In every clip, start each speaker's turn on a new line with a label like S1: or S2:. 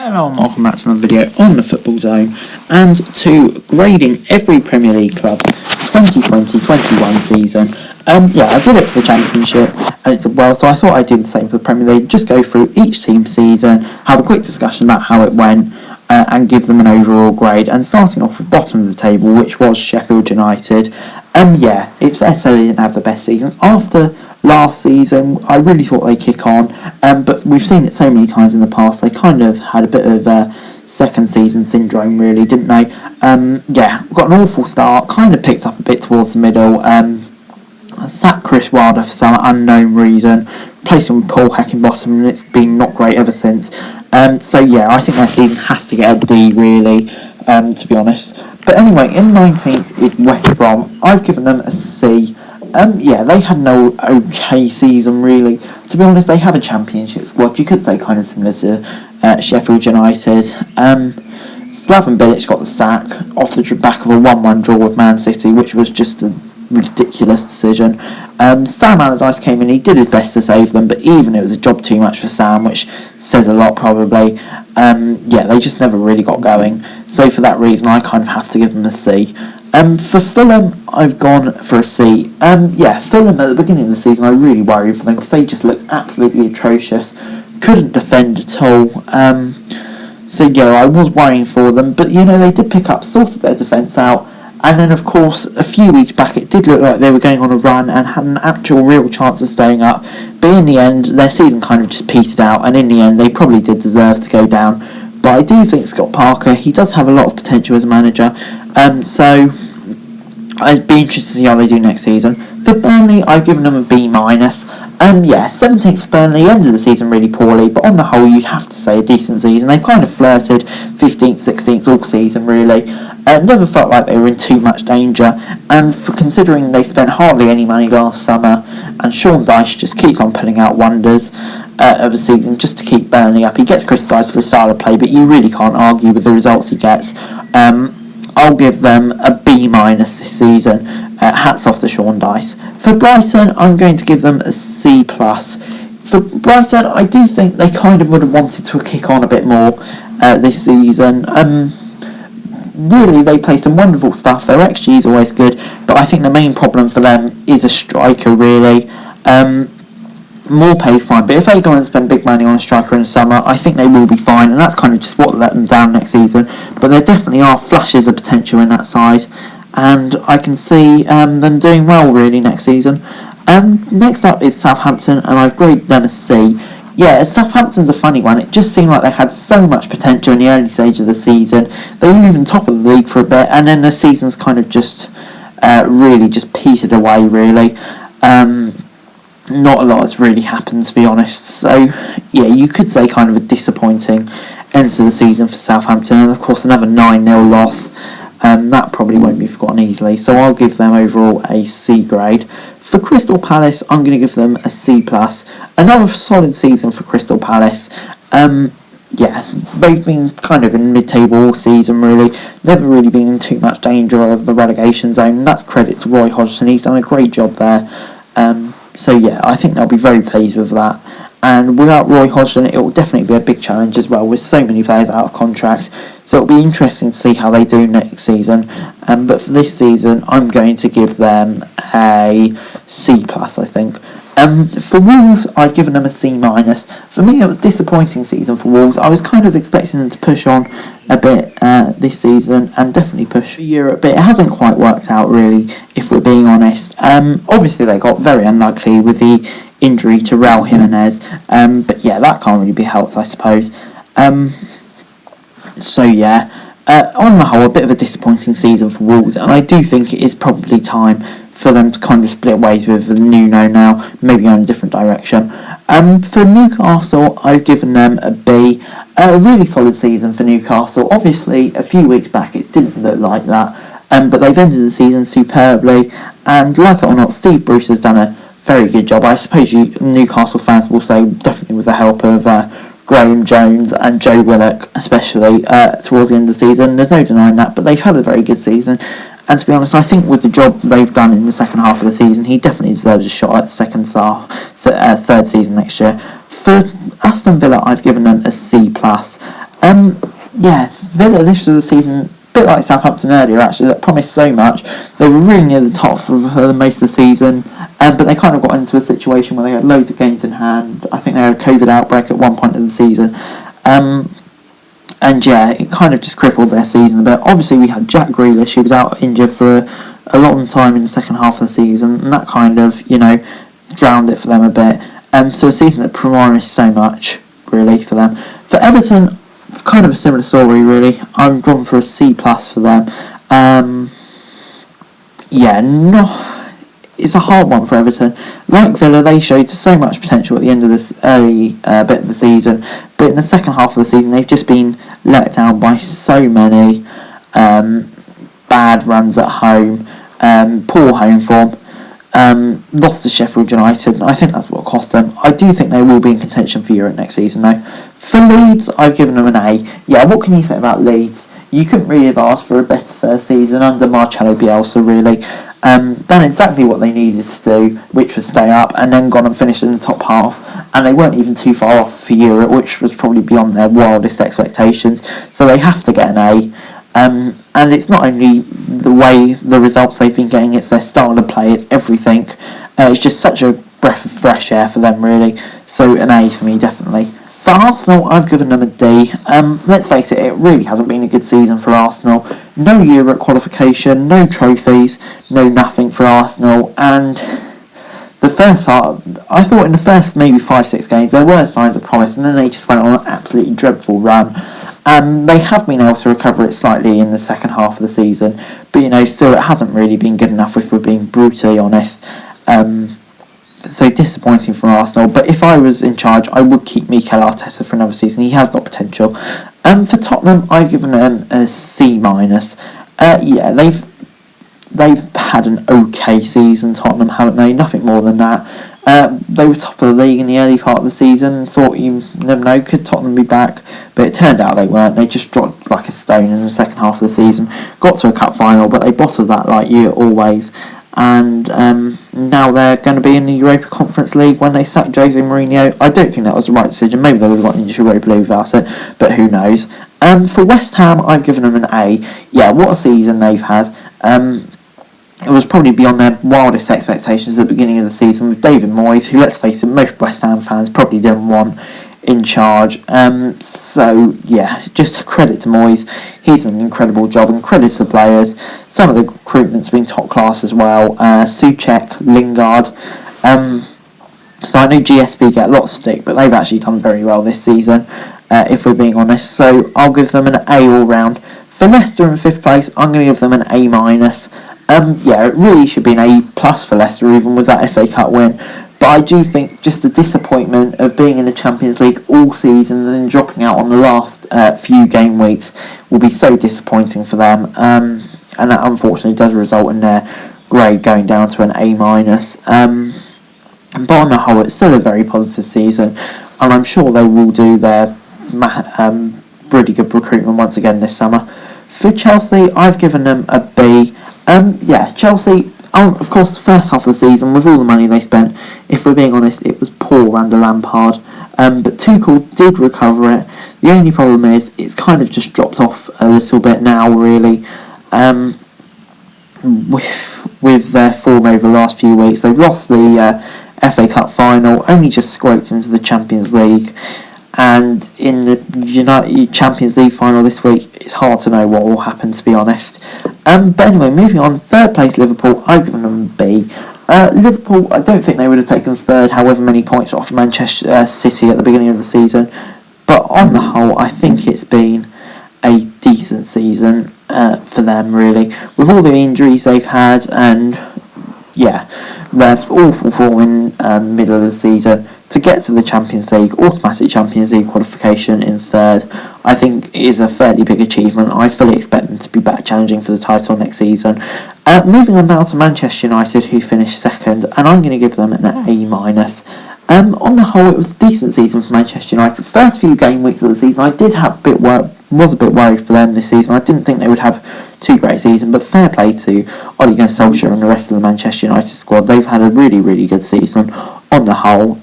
S1: Hello and welcome back to another video on the Football Zone and to grading every Premier League club's 2020-21 season. I did it for the Championship and it did well, so I thought I'd do the same for the Premier League. Just go through each team's season, have a quick discussion about how it went and give them an overall grade. And starting off with bottom of the table, which was Sheffield United. It's fair to say they didn't have the best season. After last season, I really thought they'd kick on, but we've seen it so many times in the past. They kind of had a bit of second season syndrome, really, didn't they? Got an awful start, kind of picked up a bit towards the middle. Sacked Chris Wilder for some unknown reason, placed him with Paul Heckingbottom, and it's been not great ever since. I think their season has to get a D, really, to be honest. But anyway, in 19th is West Brom. I've given them a C. They had no okay season, really. To be honest, they have a Championship squad. You could say kind of similar to Sheffield United. Slaven Bilic got the sack off the back of a 1-1 draw with Man City, which was just a ridiculous decision. Sam Allardyce came in, he did his best to save them, but even it was a job too much for Sam, which says a lot probably. They just never really got going. So for that reason, I kind of have to give them a C. For Fulham, I've gone for a C. Fulham at the beginning of the season, I really worried for them because they just looked absolutely atrocious. Couldn't defend at all. I was worrying for them, but they did pick up, sorted their defence out. And then, of course, a few weeks back, it did look like they were going on a run and had an actual real chance of staying up. But in the end, their season kind of just petered out, and in the end, they probably did deserve to go down. But I do think Scott Parker, he does have a lot of potential as a manager. I'd be interested to see how they do next season. For Burnley, I've given them a B-. 17th for Burnley, ended the season really poorly, but on the whole, you'd have to say a decent season. They've kind of flirted 15th, 16th all season, really. Never felt like they were in too much danger, and for considering they spent hardly any money last summer, and Sean Dyche just keeps on pulling out wonders of a season just to keep Burnley up. He gets criticised for his style of play, but you really can't argue with the results he gets. I'll give them a B- this season. Hats off to Sean Dyche. For Brighton, I'm going to give them a C+. For Brighton, I do think they kind of would have wanted to kick on a bit more this season. Really, they play some wonderful stuff. Their XG is always good, but I think the main problem for them is a striker, really. More pay's fine, but if they go and spend big money on a striker in the summer, I think they will be fine, and that's kind of just what let them down next season. But there definitely are flashes of potential in that side, and I can see them doing well, really, next season. Next up is Southampton, and I've graded them a C. Southampton's a funny one. It just seemed like they had so much potential in the early stage of the season. They were even top of the league for a bit, and then the season's kind of just really just petered away, really. Not a lot has really happened, to be honest. So, you could say kind of a disappointing end to the season for Southampton. And, of course, another 9-0 loss. That probably won't be forgotten easily. So I'll give them overall a C grade. For Crystal Palace, I'm going to give them a C+. Another solid season for Crystal Palace. They've been kind of in mid-table all season, really. Never really been in too much danger of the relegation zone. That's credit to Roy Hodgson. He's done a great job there. I think they'll be very pleased with that. And without Roy Hodgson, it will definitely be a big challenge as well, with so many players out of contract. So it'll be interesting to see how they do next season. But for this season, I'm going to give them a C+, I think. For Wolves, I've given them a C-. For me, it was a disappointing season for Wolves. I was kind of expecting them to push on a bit this season and definitely push Europe, but it hasn't quite worked out, really, if we're being honest. Obviously, they got very unlucky with the injury to Raul Jimenez, but that can't really be helped, I suppose. On the whole, a bit of a disappointing season for Wolves, and I do think it is probably time for them to kind of split ways with Nuno now, maybe go in a different direction. For Newcastle, I've given them a B. A really solid season for Newcastle. Obviously, a few weeks back it didn't look like that, but they've ended the season superbly, and like it or not, Steve Bruce has done a very good job. I suppose you Newcastle fans will say, definitely with the help of Graham Jones and Joe Willock, especially towards the end of the season. There's no denying that, but they've had a very good season. And to be honest, I think with the job they've done in the second half of the season, he definitely deserves a shot at the third season next year. For Aston Villa, I've given them a C+. Yes, Villa, this was a season, a bit like Southampton earlier actually, that promised so much. They were really near the top for most of the season, but they kind of got into a situation where they had loads of games in hand. I think they had a COVID outbreak at one point of the season. And yeah, it kind of just crippled their season a bit. Obviously, we had Jack Grealish, who was out injured for a long time in the second half of the season, and that kind of, drowned it for them a bit. So a season that promised so much, really, for them. For Everton, kind of a similar story, really. I'm gone for a C+ for them. It's a hard one for Everton. Like Villa, they showed so much potential at the end of this early bit of the season, but in the second half of the season, they've just been let down by so many bad runs at home, poor home form. Lost to Sheffield United. I think that's what cost them. I do think they will be in contention for Europe next season, though. For Leeds, I've given them an A. Yeah, what can you say about Leeds? You couldn't really have asked for a better first season under Marcelo Bielsa, really. Done exactly what they needed to do, which was stay up, and then gone and finished in the top half. And they weren't even too far off for Europe, which was probably beyond their wildest expectations. So they have to get an A. And it's not only the results they've been getting, it's their style of play, it's everything. It's just such a breath of fresh air for them, really. So an A for me, definitely. For Arsenal, I've given them a D. Let's face it really hasn't been a good season for Arsenal. No Europe qualification, no trophies, no nothing for Arsenal. And the first half, I thought in the first maybe 5-6 games, there were signs of promise, and then they just went on an absolutely dreadful run. They have been able to recover it slightly in the second half of the season, but still it hasn't really been good enough if we're being brutally honest. So disappointing for Arsenal, but if I was in charge, I would keep Mikel Arteta for another season. He has got potential. For Tottenham, I've given them a C-. They've had an okay season, Tottenham, haven't they? Nothing more than that. They were top of the league in the early part of the season. Thought, you never know, could Tottenham be back? But it turned out they weren't. They just dropped like a stone in the second half of the season. Got to a cup final, but they bottled that like you always. And now they're going to be in the Europa Conference League when they sacked Jose Mourinho. I don't think that was the right decision. Maybe they would have got into Europa League without it, but who knows. For West Ham, I've given them an A. Yeah, what a season they've had. It was probably beyond their wildest expectations at the beginning of the season with David Moyes, who, let's face it, most West Ham fans probably didn't want in charge. So, yeah, just a credit to Moyes. He's done an incredible job, and credit to the players. Some of the recruitment's been top class as well. Souček, Lingard. So I know GSP get a lot of stick, but they've actually done very well this season, if we're being honest. So I'll give them an A all round. For Leicester in 5th place, I'm going to give them an A-. It really should be an A+ for Leicester, even with that FA Cup win. But I do think just the disappointment of being in the Champions League all season and then dropping out on the last few game weeks will be so disappointing for them. And that unfortunately does result in their grade going down to an A-. But on the whole, it's still a very positive season, and I'm sure they will do their really good recruitment once again this summer. For Chelsea, I've given them a B. Chelsea, of course, the first half of the season, with all the money they spent, if we're being honest, it was poor under Lampard. But Tuchel did recover it. The only problem is it's kind of just dropped off a little bit now, really. With their form over the last few weeks, they've lost the FA Cup final, only just scraped into the Champions League. And in the Champions League final this week, it's hard to know what will happen, to be honest. But anyway, moving on, 3rd place Liverpool, I've given them a B. Liverpool, I don't think they would have taken 3rd, however many points off Manchester City at the beginning of the season. But on the whole, I think it's been a decent season for them, really. With all the injuries they've had, and their awful form in middle of the season, to get to the Champions League, automatic Champions League qualification in 3rd, I think is a fairly big achievement. I fully expect them to be back challenging for the title next season. Moving on now to Manchester United, who finished 2nd, and I'm going to give them an A-. On the whole, it was a decent season for Manchester United. First few game weeks of the season, I did have was a bit worried for them this season. I didn't think they would have too great a season, but fair play to Ole Gunnar Solskjaer and the rest of the Manchester United squad. They've had a really, really good season on the whole.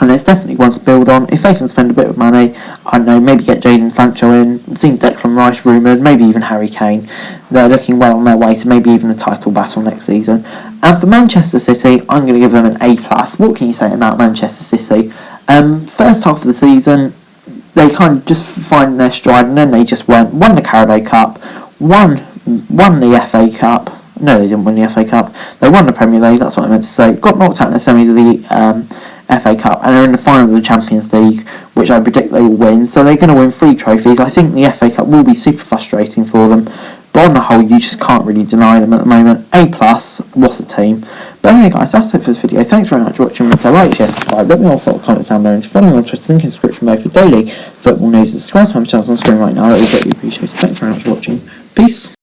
S1: and it's definitely one to build on. If they can spend a bit of money, I don't know, maybe get Jadon Sancho in, seen Declan Rice rumoured, maybe even Harry Kane, they're looking well on their way to maybe even a title battle next season. And for Manchester City, I'm going to give them an A+. What can you say about Manchester City? First half of the season, they kind of just find their stride, and then they just won the Carabao Cup, won the FA Cup. No, they didn't win the FA Cup. They won the Premier League, that's what I meant to say. Got knocked out in the semis of the FA Cup, and they're in the final of the Champions League, which I predict they will win. So they're going to win 3 trophies. I think the FA Cup will be super frustrating for them, but on the whole, you just can't really deny them at the moment. A+, what a team. But anyway guys, that's it for this video. Thanks very much for watching. Remember to like, share, subscribe. Let me know what thought, comments down below, and follow me on Twitter, link in the description below for daily football news. Subscribe to my channel on screen right now. That would be greatly appreciated. Thanks very much for watching. Peace.